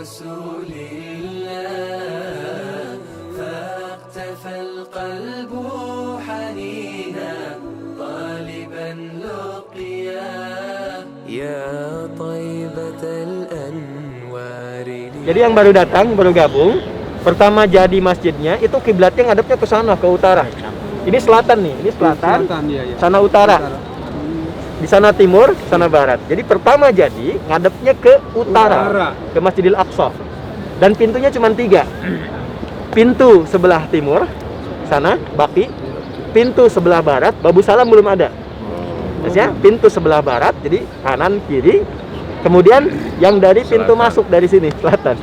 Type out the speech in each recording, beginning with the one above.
رسول الله فاقتفى القلب حنينا طالبا لقياه يا طيبة الأنوار. Jadi yang baru datang, baru gabung, pertama jadi masjidnya itu kiblatnya ngadepnya ke sana, ke utara. Ini selatan nih, ini selatan, sana utara. Di sana timur, sana barat. Jadi pertama jadi ngadepnya ke utara, ke Masjidil Aqsa. Dan pintunya cuma 3. Pintu sebelah timur, sana, Baqi. Pintu sebelah barat, Babu Salam belum ada. Ya, pintu sebelah barat, jadi kanan, kiri. Kemudian yang dari pintu masuk dari sini, selatan.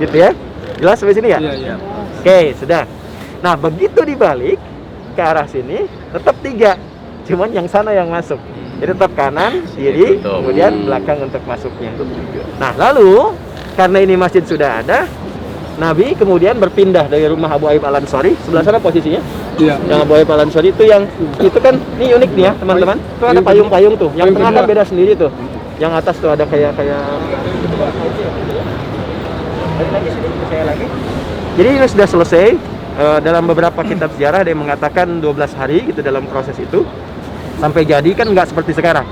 Gitu ya. Jelas sampai sini ya? Iya. Oke, sudah. Nah, begitu dibalik ke arah sini, tetap 3. Cuman yang sana yang masuk. Jadi tetap kanan, kiri, kemudian belakang untuk masuknya. Nah, lalu karena ini masjid sudah ada, Nabi kemudian berpindah dari rumah Abu Ayyub Al-Ansari. Sebelah sana posisinya. Iya. Yang Abu Ayyub Al-Ansari itu yang itu kan ini unik nih ya, teman-teman. Itu ada payung-payung tuh. Yang tengah kan beda sendiri tuh. Yang atas tuh ada kayak lagi. Jadi ini sudah selesai. Dalam beberapa kitab sejarah ada yang mengatakan 12 hari gitu dalam proses itu. Sampai jadi kan nggak seperti sekarang.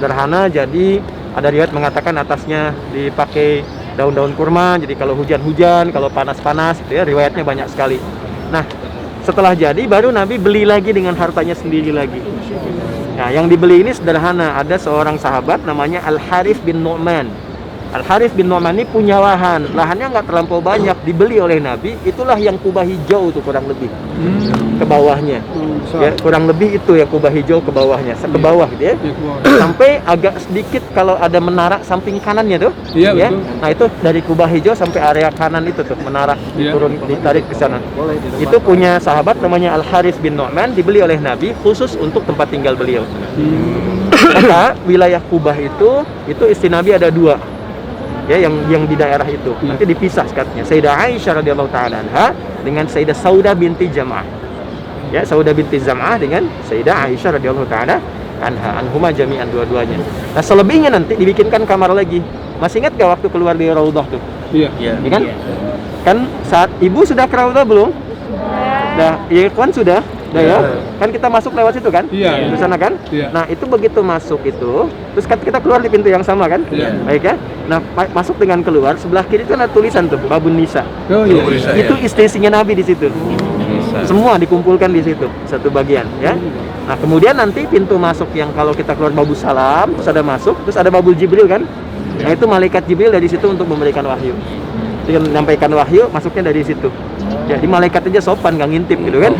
Sederhana, jadi ada riwayat mengatakan atasnya dipakai daun-daun kurma. Jadi kalau hujan-hujan, kalau panas-panas itu ya, riwayatnya banyak sekali. Nah, setelah jadi baru Nabi beli lagi dengan hartanya sendiri lagi. Nah, yang dibeli ini sederhana, ada seorang sahabat namanya Al-Harith bin Nu'man. Al-Harith bin Nu'man ini punya lahannya nggak terlampau banyak, dibeli oleh Nabi. Itulah yang kubah hijau tuh kurang lebih ke bawahnya. Ya, kurang lebih itu yang kubah hijau ke bawahnya, ke bawah gitu ya. Sampai agak sedikit kalau ada menara samping kanannya tuh. Iya, Ya. betul. Nah, itu dari kubah hijau sampai area kanan itu tuh menara turun ditarik ke sana. Itu punya sahabat namanya Al-Harith bin Nu'man, dibeli oleh Nabi khusus untuk tempat tinggal beliau. Maka wilayah Kubah itu istri Nabi ada 2. Ya, yang di daerah itu. Nanti dipisah sekatnya. Sayyidah Aisyah radhiyallahu taala anha dengan Sayyidah Saudah binti Zam'ah. Ya, Saudah binti Zam'ah dengan Sayyidah Aisyah radhiyallahu taala anhuma jami'an dua-duanya. Nah, selebihnya nanti dibikinkan kamar lagi. Masih ingat gak waktu keluar dari Raudhah tuh? Iya. Ya kan? Kan saat ibu sudah ke Raudhah belum? Dah, Ikhwan sudah? Dah ya? Kan kita masuk lewat situ kan? Iya. Di sana kan? Iya. Nah, itu begitu masuk itu, terus kan kita keluar di pintu yang sama kan? Iya. Baik ya? Nah, masuk dengan keluar, sebelah kiri itu ada tulisan tuh, Babun Nisa. Oh iya. Itu istri-istrinya Nabi di situ. Semua dikumpulkan di situ, satu bagian ya. Nah, kemudian nanti pintu masuk yang kalau kita keluar Babu Salam, terus ada masuk, terus ada Babul Jibril kan? Nah, itu malaikat Jibril dari situ untuk memberikan wahyu. Dia menyampaikan wahyu, masuknya dari situ. Jadi malaikat aja sopan, nggak ngintip gitu kan?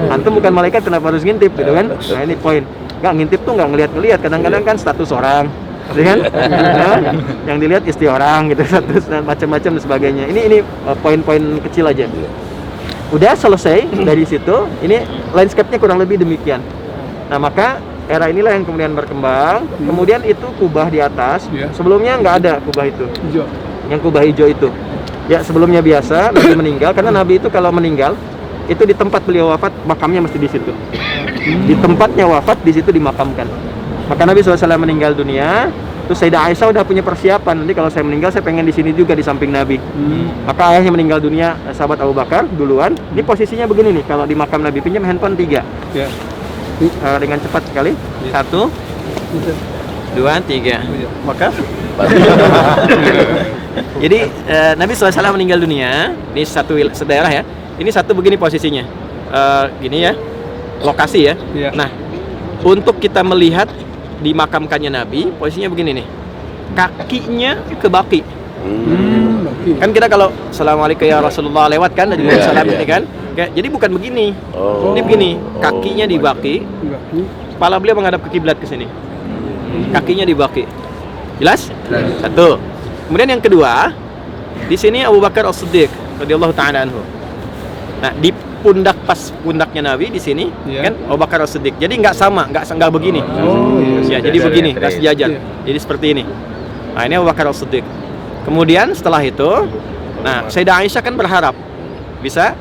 Antum bukan malaikat, kenapa harus ngintip gitu kan? Nah, ini poin. Nggak ngintip tuh nggak ngeliat-ngeliat. Kadang-kadang kan status orang, gitu kan? Nah, yang dilihat istri orang gitu, status dan macam-macam dan sebagainya. Ini poin-poin kecil aja. Udah selesai dari situ. Ini landscape-nya kurang lebih demikian. Nah, maka era inilah yang kemudian berkembang. Kemudian itu kubah di atas. Sebelumnya nggak ada kubah itu. Yang kubah hijau itu. Ya, sebelumnya biasa Nabi meninggal, karena Nabi itu kalau meninggal itu di tempat beliau wafat, makamnya mesti di situ. Di tempatnya wafat, di situ dimakamkan. Maka Nabi SAW meninggal dunia, terus Sayyidah Aisyah udah punya persiapan. Nanti kalau saya meninggal, saya pengen di sini juga di samping Nabi. Maka ayahnya meninggal dunia, sahabat Abu Bakar duluan. Ini posisinya begini nih, kalau di makam Nabi, pinjam handphone 3. Ya. Dengan cepat sekali. 1, 2, 3. Maka jadi Nabi SAW meninggal dunia. Ini satu daerah ya. Ini satu begini posisinya. Gini ya, lokasi ya. Nah, untuk kita melihat dimakamkannya Nabi, posisinya begini nih. Kakinya ke Baqi. Kan kita kalau Assalamualaikum ya Rasulullah lewat kan, dari salam ini kan. Jadi bukan begini. Ini begini, kakinya di Baqi. Kepala beliau menghadap ke kiblat ke sini. Kakinya di Baqi. Jelas? Satu. Kemudian yang kedua, di sini Abu Bakar As-Siddiq radhiyallahu taala anhu. Nah, di pundaknya Nabi di sini kan Abu Bakar As-Siddiq. Jadi nggak sama, nggak begini. Ya, jadi begini, nggak sejajar. Jadi seperti ini. Nah, ini Abu Bakar As-Siddiq. Kemudian setelah itu, nah Sayyidah Aisyah kan berharap bisa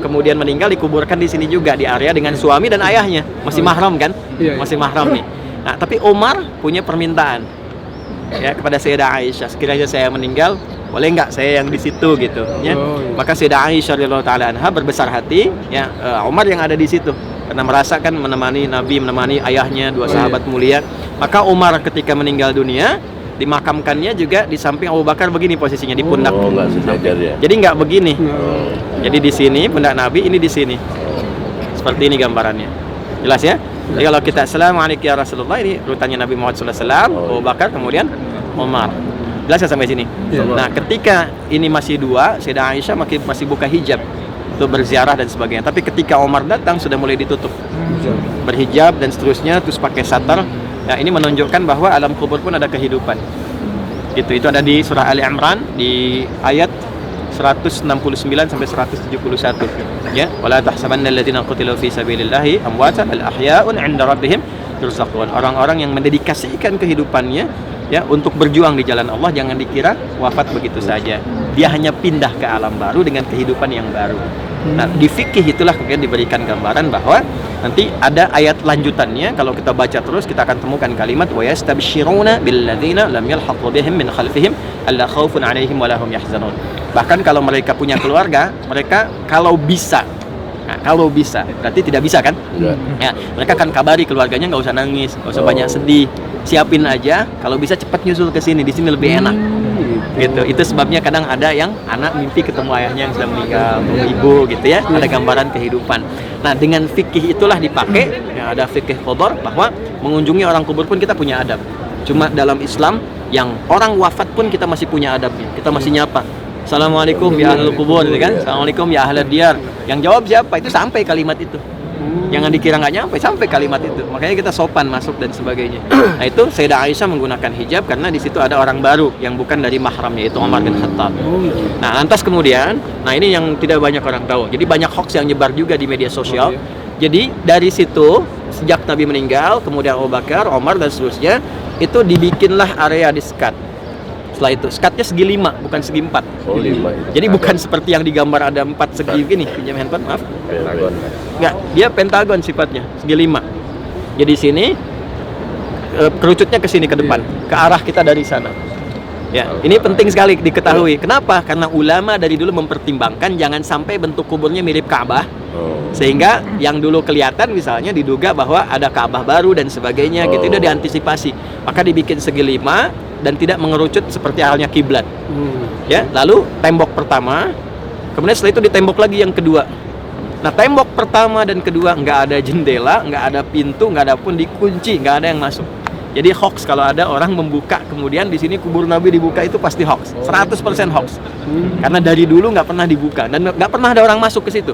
kemudian meninggal dikuburkan di sini juga, di area dengan suami dan ayahnya. Masih mahram kan? Masih mahram nih. Nah, tapi Umar punya permintaan ya kepada Sayyidah Aisyah, sekiranya saya meninggal, boleh nggak saya yang di situ gitu ya. Maka Sayyidah Aisyah radhiyallahu taala anha berbesar hati ya, Umar yang ada di situ karena merasakan menemani Nabi, menemani ayahnya, dua sahabat mulia. Maka Umar ketika meninggal dunia dimakamkannya juga di samping Abu Bakar, begini posisinya di pundak. Nggak sejajar ya. Jadi nggak begini. Jadi di sini pundak Nabi, ini di sini. Seperti ini gambarannya. Jelas ya? Jadi kalau kita Assalamualaikum ya Rasulullah, ini urutannya Nabi Muhammad SAW, Abu Bakar, kemudian Umar. Jelas ya sampai sini? Nah, ketika ini masih dua, Sayyidah Aisyah masih buka hijab untuk berziarah dan sebagainya. Tapi ketika Umar datang sudah mulai ditutup. Berhijab dan seterusnya, terus pakai satar. Nah, ini menunjukkan bahwa alam kubur pun ada kehidupan. Itu ada di surah Ali Imran di ayat 169 sampai 171 ya. Wala tahsabanna alladziina qutilu fi sabilillahi amwatan bal ahya'un 'inda rabbihim yurzaqun. Orang-orang yang mendedikasikan kehidupannya ya untuk berjuang di jalan Allah, jangan dikira wafat begitu saja. Dia hanya pindah ke alam baru dengan kehidupan yang baru. Nah, di fikih itulah kemudian diberikan gambaran bahwa nanti ada ayat lanjutannya. Kalau kita baca terus kita akan temukan kalimat wa yastabshiruna billadzina lam yalhaqu bihim min khalfihim alla khaufun 'alaihim wa lahum yahzanun. Bahkan kalau mereka punya keluarga, mereka kalau bisa, berarti tidak bisa kan? Ya, mereka akan kabari keluarganya, nggak usah nangis, nggak usah banyak sedih, siapin aja. Kalau bisa cepat nyusul ke sini, di sini lebih enak. Gitu. Itu sebabnya kadang ada yang anak mimpi ketemu ayahnya yang sudah meninggal, ibu gitu ya. Ada gambaran kehidupan. Nah, dengan fikih itulah dipakai. Ya, ada fikih qadar bahwa mengunjungi orang kubur pun kita punya adab. Cuma dalam Islam yang orang wafat pun kita masih punya adabnya. Kita masih nyapa. Assalamualaikum ya ahlul kubur, gitu kan? Assalamualaikum ya ahlad diyar. Yang jawab siapa? Itu sampai kalimat itu. Jangan dikira nggak nyampe, sampai kalimat itu. Makanya kita sopan masuk dan sebagainya. Nah, itu Sayyidah Aisyah menggunakan hijab karena di situ ada orang baru yang bukan dari mahramnya, yaitu Umar bin Khattab. Nah, lantas kemudian, nah ini yang tidak banyak orang tahu. Jadi banyak hoax yang nyebar juga di media sosial. Jadi dari situ sejak Nabi meninggal, kemudian Abu Bakar, Umar dan seterusnya, itu dibikinlah area di-skat. Setelah itu, skatnya segi 5, bukan segi 4. Jadi bukan seperti yang digambar ada 4 segi gini. Pinjam handphone, maaf. Pentagon. Enggak, dia pentagon sifatnya, segi 5. Jadi sini kerucutnya ke sini ke depan, ke arah kita dari sana. Ya, ini penting sekali diketahui. Kenapa? Karena ulama dari dulu mempertimbangkan jangan sampai bentuk kuburnya mirip Ka'bah. Sehingga yang dulu kelihatan misalnya diduga bahwa ada Ka'bah baru dan sebagainya gitu, udah diantisipasi. Maka dibikin segi 5 dan tidak mengerucut seperti halnya kiblat. Ya, lalu tembok pertama, kemudian setelah itu ditembok lagi yang kedua. Nah, tembok pertama dan kedua nggak ada jendela, nggak ada pintu, nggak ada pun dikunci, nggak ada yang masuk. Jadi hoax kalau ada orang membuka kemudian di sini kubur Nabi dibuka, itu pasti hoax, 100% hoax. Karena dari dulu nggak pernah dibuka dan nggak pernah ada orang masuk ke situ.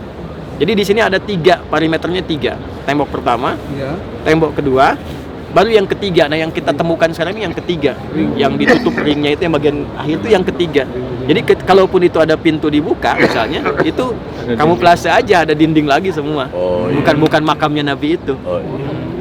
Jadi di sini ada 3, perimeternya 3. Tembok pertama, tembok kedua, baru yang ketiga. Nah, yang kita temukan sekarang ini yang ketiga, yang ditutup ringnya itu yang bagian akhir itu yang ketiga. Jadi kalaupun itu ada pintu dibuka misalnya, itu kamuflase aja, ada dinding lagi semua. Bukan makamnya Nabi itu.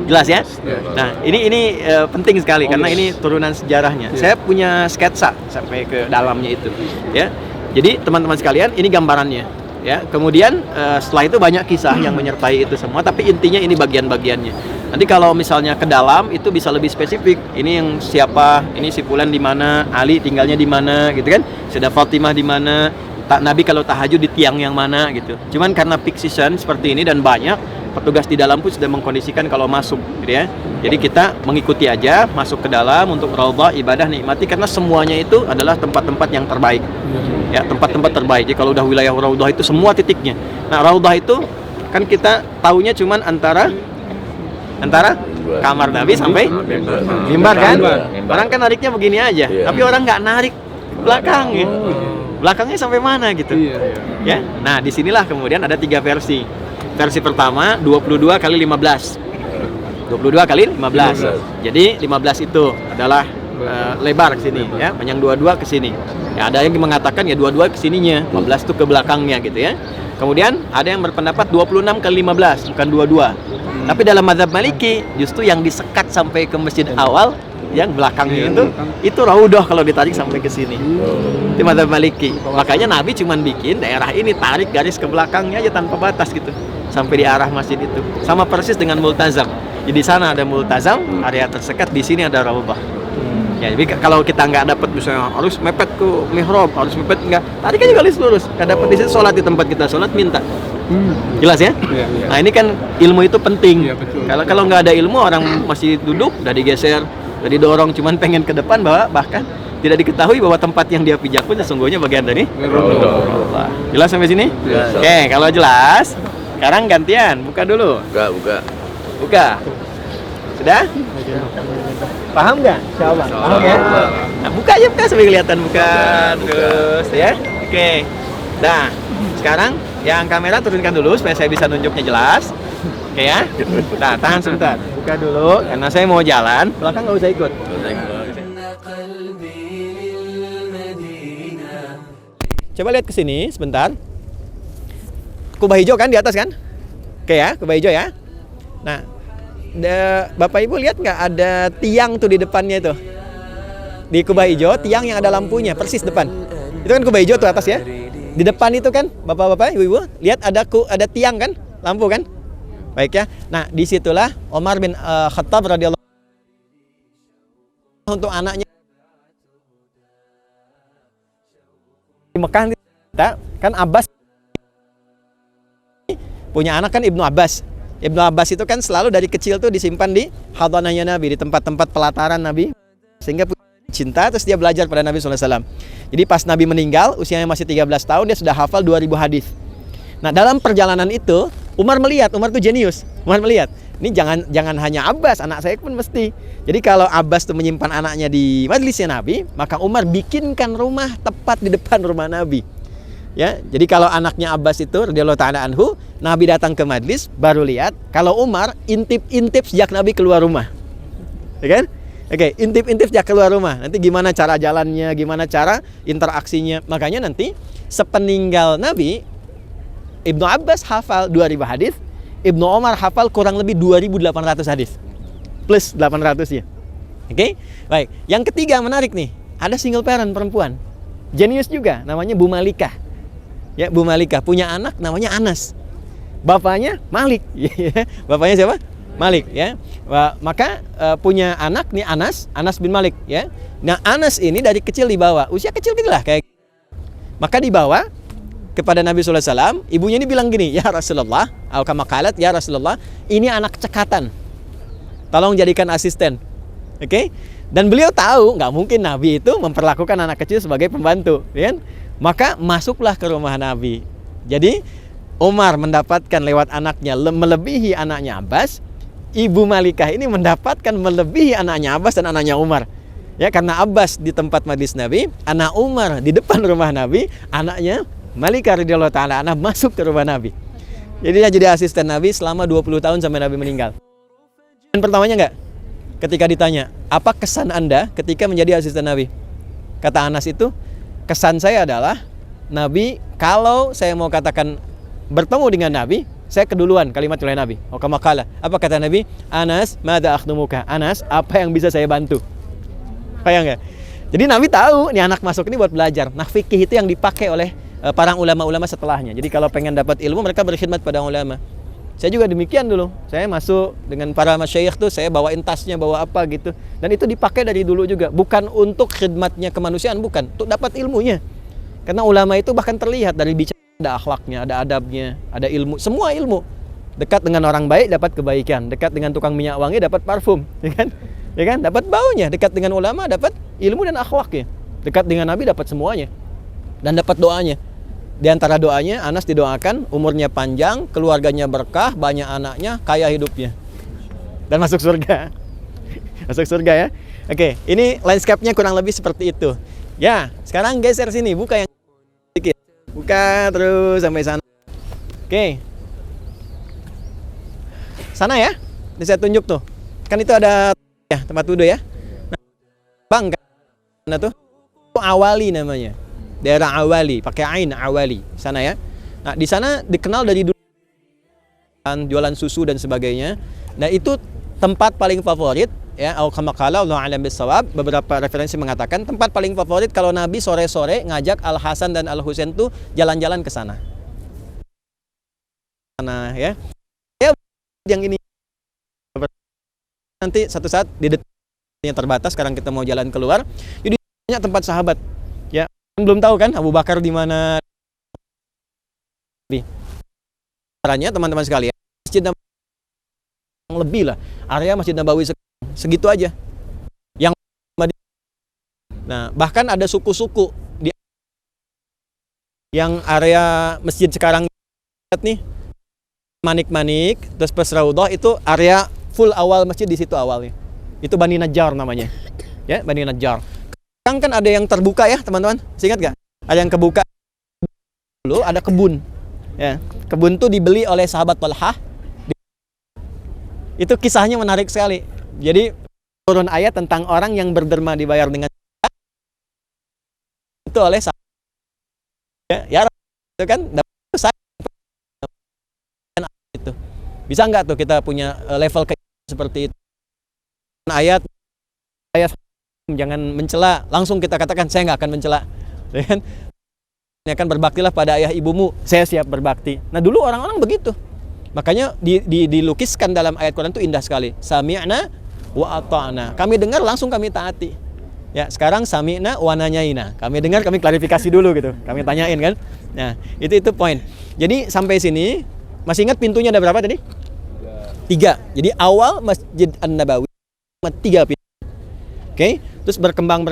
Jelas ya? Nah, ini penting sekali karena ini turunan sejarahnya. Saya punya sketsa sampai ke dalamnya itu, ya. Jadi teman-teman sekalian, ini gambarannya. Ya, kemudian setelah itu banyak kisah yang menyertai itu semua, tapi intinya ini bagian-bagiannya. Nanti kalau misalnya ke dalam itu bisa lebih spesifik. Ini yang siapa, ini si fulan di mana, Ali tinggalnya di mana, gitu kan? Sayyidah Fatimah di mana, Nabi kalau tahajud di tiang yang mana, gitu. Cuman karena peak season seperti ini dan banyak, petugas di dalam pun sudah mengkondisikan kalau masuk, gitu ya. Jadi kita mengikuti aja, masuk ke dalam untuk raudhah, ibadah, nikmati karena semuanya itu adalah tempat-tempat yang terbaik. Ya, tempat-tempat terbaik. Jadi kalau udah wilayah raudhah itu semua titiknya. Nah, raudhah itu kan kita taunya cuman antara kamar Nabi sampai mimbar kan? Orang kan nariknya begini aja, tapi orang nggak narik belakangnya. Belakangnya sampai mana gitu. Ya. Nah, disinilah kemudian ada 3 versi. Versi pertama 22 kali 15. 22 kali 15. Jadi 15 itu adalah lebar ke sini ya, panjang 22 ke sini. Ya, ada yang mengatakan ya 22 ke sininya, 15 itu ke belakangnya gitu ya. Kemudian ada yang berpendapat 26 kali 15, bukan 22. Tapi dalam mazhab Maliki justru yang disekat sampai ke masjid awal yang belakangnya itu raudhah kalau ditarik sampai ke sini. Itu mazhab Maliki. Makanya Nabi cuman bikin daerah ini, tarik garis ke belakangnya aja tanpa batas gitu. Sampai di arah masjid itu. Sama persis dengan multazam. Jadi di sana ada multazam, area tersekat, di sini ada raudhah. Ya, jadi kalau kita nggak dapat misalnya harus mepet ke mihrab, harus mepet nggak, tadi kan juga lurus, nggak dapat di situ sholat di tempat kita sholat minta. Jelas ya? Iya, iya. Nah ini kan ilmu itu penting. Iya, betul. Kalau nggak ada ilmu orang masih duduk, udah digeser, udah didorong, cuman pengen ke depan bahkan tidak diketahui bahwa tempat yang dia pijak pun sesungguhnya bagian dari Allah. Jelas sampai sini? Jelas. Oke, kalau jelas, sekarang gantian, buka dulu. Buka. Sudah? Paham nggak? Insyaallah. Paham ya? Nah, buka aja sampai kelihatan buka terus ya. Oke. Nah, sekarang yang kamera turunkan dulu supaya saya bisa nunjuknya jelas. Oke ya. Nah, tahan sebentar. Buka dulu karena saya mau jalan. Belakang nggak usah ikut. Coba lihat ke sini sebentar. Kubah hijau kan di atas kan? Oke ya, kubah hijau ya. Nah, Bapak Ibu lihat nggak ada tiang tuh di depannya itu? Di kubah hijau, tiang yang ada lampunya persis depan. Itu kan kubah hijau tuh atas ya. Di depan itu kan, Bapak-bapak, Ibu-ibu, lihat ada tiang kan, lampu kan? Baik ya. Nah, disitulah Umar bin Khattab radhiyallahu untuk anaknya di Mekah kan Abbas punya anak kan Ibnu Abbas. Ibnu Abbas itu kan selalu dari kecil tuh disimpan di hadanahnya Nabi, di tempat-tempat pelataran Nabi, sehingga cinta, terus dia belajar pada Nabi SAW. Jadi pas Nabi meninggal, usianya masih 13 tahun, dia sudah hafal 2000 hadis. Nah, dalam perjalanan itu Umar tuh jenius. Umar melihat, ini jangan hanya Abbas, anak saya pun mesti. Jadi kalau Abbas tuh menyimpan anaknya di majlisnya Nabi, maka Umar bikinkan rumah tepat di depan rumah Nabi. Ya, jadi kalau anaknya Abbas itu radhiyallahu ta'ala anhu, Nabi datang ke majlis, baru lihat kalau Umar intip sejak Nabi keluar rumah. Ya kan? Oke, intip sejak keluar rumah. Nanti gimana cara jalannya, gimana cara interaksinya. Makanya nanti sepeninggal Nabi, Ibnu Abbas hafal 2000 hadis, Ibnu Umar hafal kurang lebih 2800 hadis. Plus 800 ya. Oke? Baik. Yang ketiga menarik nih. Ada single parent perempuan. Jenius juga, namanya Bu Malikah. Ya, Bu Malikah punya anak namanya Anas. Bapaknya Malik. Bapaknya siapa? Malik ya. Maka punya anak nih Anas bin Malik ya. Nah, Anas ini dari kecil dibawa, usia kecil lah kayak. Maka dibawa kepada Nabi sallallahu alaihi wasallam, ibunya ini bilang gini, "Ya Rasulullah, kama qalat, ya Rasulullah, ini anak cekatan. Tolong jadikan asisten." Oke? Dan beliau tahu nggak mungkin Nabi itu memperlakukan anak kecil sebagai pembantu, ya kan? Maka masuklah ke rumah Nabi. Jadi Umar mendapatkan lewat anaknya melebihi anaknya Abbas. Ibu Malikah ini mendapatkan melebihi anaknya Abbas dan anaknya Umar. Ya, karena Abbas di tempat majlis Nabi, anak Umar di depan rumah Nabi, anaknya Malikah radhiyallahu ta'ala anha masuk ke rumah Nabi. Jadi dia jadi asisten Nabi selama 20 tahun sampai Nabi meninggal. Dan pertamanya enggak? Ketika ditanya, apa kesan Anda ketika menjadi asisten Nabi? Kata Anas itu, kesan saya adalah Nabi, kalau saya mau katakan bertemu dengan Nabi, saya keduluan kalimat oleh Nabi. Makala. Apa kata Nabi? Anas, madza akhdumuka? Anas, apa yang bisa saya bantu? Paham nggak? Jadi Nabi tahu nih anak masuk ini buat belajar. Nah, fikih itu yang dipakai oleh para ulama-ulama setelahnya. Jadi kalau pengen dapat ilmu, mereka berkhidmat pada ulama. Saya juga demikian dulu. Saya masuk dengan para masyayikh tuh, saya bawain tasnya, bawa apa gitu. Dan itu dipakai dari dulu juga. Bukan untuk khidmatnya kemanusiaan, bukan. Untuk dapat ilmunya. Karena ulama itu bahkan terlihat dari bicara, ada akhlaknya, ada adabnya, ada ilmu. Semua ilmu. Dekat dengan orang baik dapat kebaikan. Dekat dengan tukang minyak wangi dapat parfum. Ya kan? Ya kan? Dapat baunya. Dekat dengan ulama dapat ilmu dan akhlaknya. Dekat dengan Nabi dapat semuanya. Dan dapat doanya. Di antara doanya, Anas didoakan umurnya panjang, keluarganya berkah, banyak anaknya, kaya hidupnya. Dan masuk surga. Masuk surga ya. Oke, ini landscape-nya kurang lebih seperti itu. Ya, sekarang geser sini, buka yang sedikit. Buka terus sampai sana. Oke. Sana ya. Ini saya tunjuk tuh. Kan itu ada ya, tempat wudhu ya. Nah, Bang, mana tuh? Awali namanya. Daerah Awali, pakai ain Awali sana ya. Nah, di sana dikenal dari dulu jualan susu dan sebagainya. Nah, itu tempat paling favorit ya. Au kama qala Allahu a'lam bissawab. Beberapa referensi mengatakan tempat paling favorit kalau Nabi sore-sore ngajak Al Hasan dan Al Husain tuh jalan-jalan ke sana. Sana ya. Ya yang ini nanti satu saat di yang terbatas, sekarang kita mau jalan keluar. Jadi banyak tempat sahabat. Ya, belum tahu kan Abu Bakar di mana? Caranya teman-teman sekalian, Masjid Nabawi yang lebih lah, area Masjid Nabawi segitu aja. Yang nah, bahkan ada suku-suku di yang area masjid sekarang nih, Manik-Manik, terus plus Raudhah itu area full awal masjid di situ awalnya. Itu Bani Najjar namanya. Ya, Bani Najjar. Sekarang kan ada yang terbuka ya, teman-teman. Ingat gak? Ada yang kebuka. Dulu ada kebun. Ya, kebun tuh dibeli oleh sahabat Talhah. Itu kisahnya menarik sekali. Jadi turun ayat tentang orang yang berderma dibayar dengan itu oleh sahabat. Ya, itu kan itu. Bisa nggak tuh kita punya level kayak seperti itu? Ayat jangan mencela, langsung kita katakan saya nggak akan mencela, ya kan? Ini akan berbaktilah pada ayah ibumu, saya siap berbakti. Nah dulu orang-orang begitu, makanya dilukiskan dalam ayat Quran itu indah sekali. Sami'na wa ata'na, kami dengar langsung kami taati. Ya sekarang sami'na wa nanyaina, kami dengar kami klarifikasi dulu gitu, kami tanyain kan. Nah itu poin. Jadi sampai sini masih ingat pintunya ada berapa tadi? 3. Jadi awal Masjid An-Nabawi 3 pintu. Oke, terus berkembang,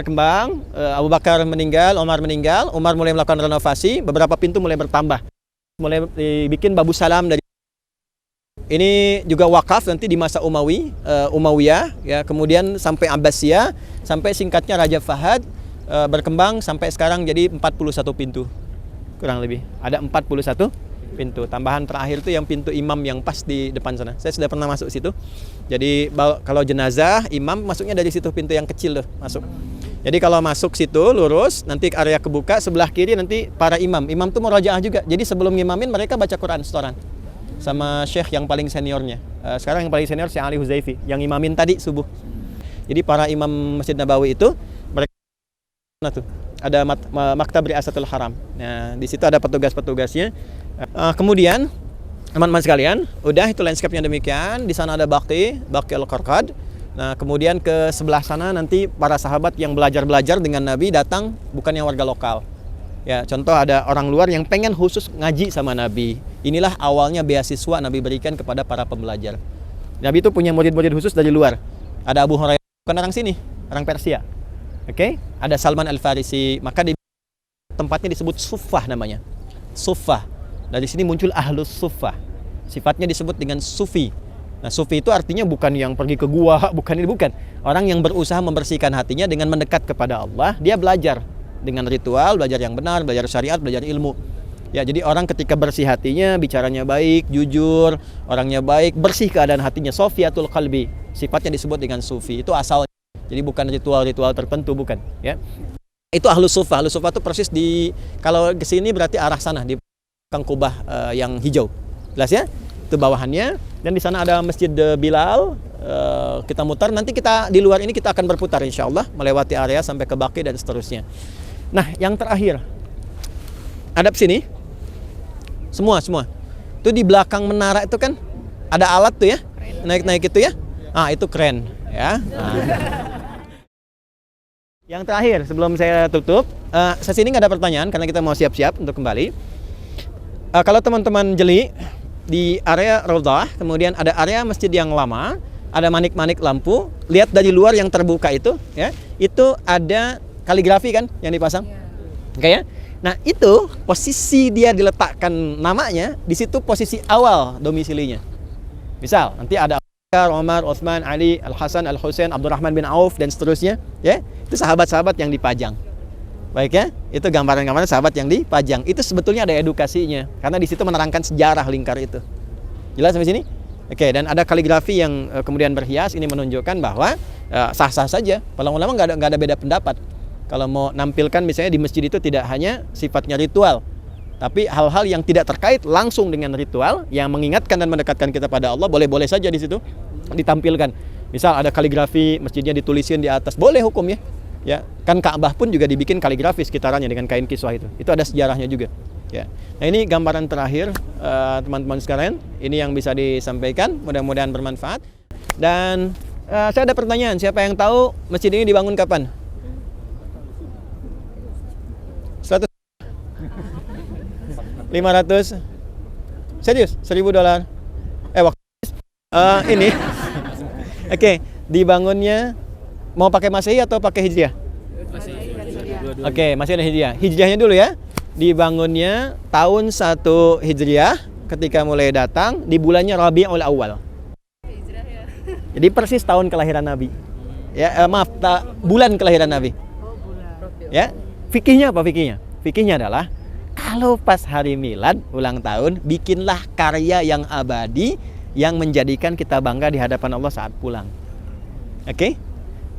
Abu Bakar meninggal, Umar meninggal, Umar mulai melakukan renovasi, beberapa pintu mulai bertambah, mulai dibikin Babu Salam dari ini juga wakaf nanti di masa Umayyah, ya kemudian sampai Abbasiyah, sampai singkatnya Raja Fahad, berkembang sampai sekarang jadi 41 pintu, kurang lebih ada 41 pintu. Tambahan terakhir itu yang pintu imam yang pas di depan sana. Saya sudah pernah masuk situ. Jadi kalau jenazah imam masuknya dari situ, pintu yang kecil tuh masuk. Jadi kalau masuk situ lurus, nanti area kebuka sebelah kiri nanti para imam. Imam tuh murojaah juga. Jadi sebelum ngimamin mereka baca Quran setoran sama syekh yang paling seniornya. Sekarang yang paling senior Syekh Ali Huzaifi yang imamin tadi subuh. Jadi para imam Masjid Nabawi itu mereka tuh ada maktab Riasatul Haram. Nah, di situ ada petugas-petugasnya. Kemudian teman-teman sekalian, udah itu landscape-nya demikian. Di sana ada Baqi Al-Qarqad. Nah, kemudian ke sebelah sana nanti para sahabat yang belajar dengan Nabi datang, bukan yang warga lokal. Ya, contoh ada orang luar yang pengen khusus ngaji sama Nabi. Inilah awalnya beasiswa Nabi berikan kepada para pembelajar. Nabi itu punya murid-murid khusus dari luar. Ada Abu Hurairah, bukan orang sini, orang Persia. Oke, ada Salman Al-Farisi, maka di tempatnya disebut Suffah namanya. Suffah. Dari sini muncul Ahlus Suffah. Sifatnya disebut dengan Sufi. Nah, Sufi itu artinya bukan yang pergi ke gua, bukan. Orang yang berusaha membersihkan hatinya dengan mendekat kepada Allah, dia belajar dengan ritual, belajar yang benar, belajar syariat, belajar ilmu. Ya, jadi orang ketika bersih hatinya, bicaranya baik, jujur, orangnya baik, bersih keadaan hatinya, Sofiatul Qalbi. Sifatnya disebut dengan Sufi. Itu asalnya. Jadi bukan ritual-ritual tertentu, bukan, ya. Itu Ahlus Suffah. Ahlus Suffah itu persis di, kalau ke sini berarti arah sana di Kang Kubah yang hijau. Jelas ya? Itu bawahannya. Dan di sana ada Masjid Bilal. Kita mutar. Nanti kita di luar ini kita akan berputar insya Allah melewati area sampai ke Baqi dan seterusnya. Nah, yang terakhir. Hadap sini. Semua. Itu di belakang menara itu kan ada alat tuh ya. Naik-naik itu ya. Ah, itu keren ya. Nah. Yang terakhir sebelum saya tutup, sesi ini nggak ada pertanyaan karena kita mau siap-siap untuk kembali. Kalau teman-teman jeli di area Raudhah, kemudian ada area masjid yang lama, ada manik-manik lampu, lihat dari luar yang terbuka itu, ya, itu ada kaligrafi kan yang dipasang, oke ya. Nah itu posisi dia diletakkan namanya di situ posisi awal domisilinya. Misal nanti ada Umar, Utsman, Ali, Al Hasan, Al Husain, Abdurrahman bin Auf dan seterusnya, ya, itu sahabat-sahabat yang dipajang. Baik ya, itu gambaran-gambaran sahabat yang dipajang. Itu sebetulnya ada edukasinya, karena di situ menerangkan sejarah lingkar itu. Jelas sampai sini? Oke, dan ada kaligrafi yang kemudian berhias. Ini menunjukkan bahwa sah-sah saja. Para ulama nggak ada beda pendapat. Kalau mau nampilkan misalnya di masjid itu tidak hanya sifatnya ritual, tapi hal-hal yang tidak terkait langsung dengan ritual, yang mengingatkan dan mendekatkan kita pada Allah, boleh-boleh saja di situ ditampilkan. Misal ada kaligrafi, masjidnya ditulisin di atas, boleh hukumnya. Ya, kan Ka'bah pun juga dibikin kaligrafi sekitarannya dengan kain kiswah itu. Itu ada sejarahnya juga. Ya. Nah, ini gambaran terakhir teman-teman sekalian. Ini yang bisa disampaikan, mudah-mudahan bermanfaat. Dan Saya ada pertanyaan, siapa yang tahu masjid ini dibangun kapan? 100 500 serius? $1.000? Waktu ini oke, dibangunnya mau pakai Masehi atau pakai Hijriah? Oke, masih ada Hijriah. Hijriahnya dulu ya. Dibangunnya tahun 1 Hijriah ketika mulai datang di bulannya Rabiul Awal. Jadi persis tahun kelahiran Nabi. Ya, bulan kelahiran Nabi. Ya, fikihnya apa fikihnya? Fikihnya adalah kalau pas hari milad, ulang tahun, bikinlah karya yang abadi yang menjadikan kita bangga di hadapan Allah saat pulang. Oke?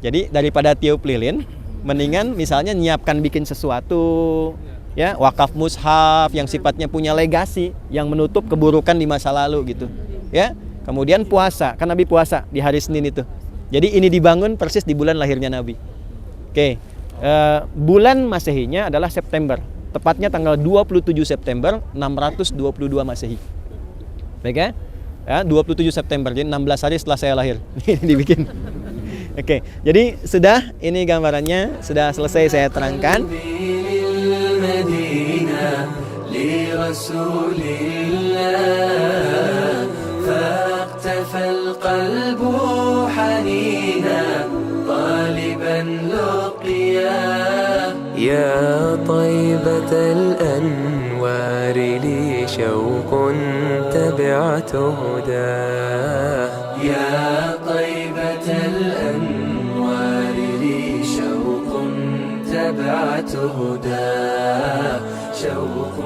Jadi daripada tiup lilin, mendingan misalnya nyiapkan bikin sesuatu, ya, wakaf mushaf yang sifatnya punya legasi yang menutup keburukan di masa lalu gitu. Ya. Kemudian puasa, kan Nabi puasa di hari Senin itu. Jadi ini dibangun persis di bulan lahirnya Nabi. Oke. Bulan Masehinya adalah September. Tepatnya tanggal 27 September 622 Masehi. Baik ya? 27 September, jadi 16 hari setelah saya lahir. Ini dibikin. Oke, jadi sudah, ini gambarannya sudah selesai saya terangkan. يا طيبة الأنوار لي شوق تبعت هداه يا طيبة الأنوار لي شوق تبعت هداه شوق